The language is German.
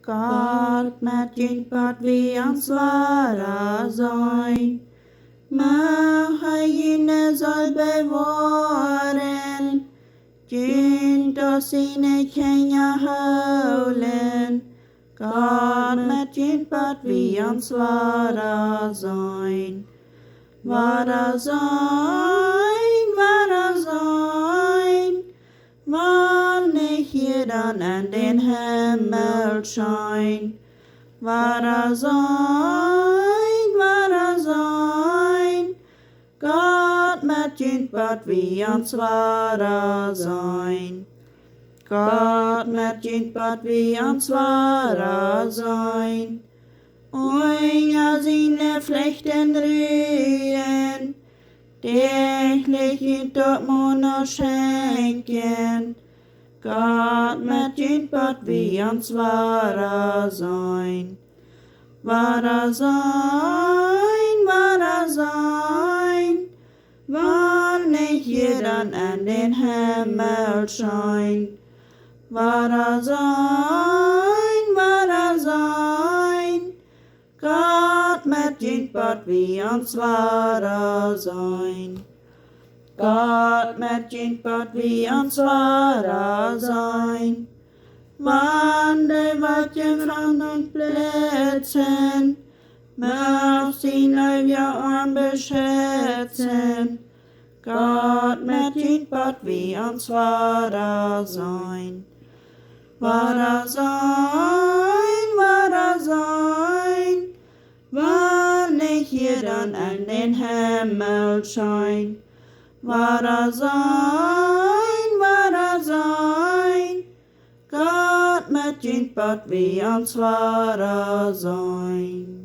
Gott met wat vi ansvarar sein. Mache jene soll bewahren, Kind och sine känga hålen. Gott met wat vi ansvarar sein. Vara sein, wann ich dann an den Himmel schein. Vara sein, Gott met wat vi ansvarar sein. Gott met wat vi ansvarar sein. Oinga sine Flechten drehen, täglich in Dortmund schenken. Gott met wat vi ansvarar sein. Vara sein, wann ich dann an den Himmel schein. Vara sein, Gott met wat vi ansvarar sein. Gott met wat vi ansvarar sein. Wann de watje från und plätzen, möcht sine wir arm beschätzen. Gott met wat vi ansvarar sein. Vara sein, wann ich dann an den Himmel schein. Vara sein, Gott met wat vi ansvarar sein.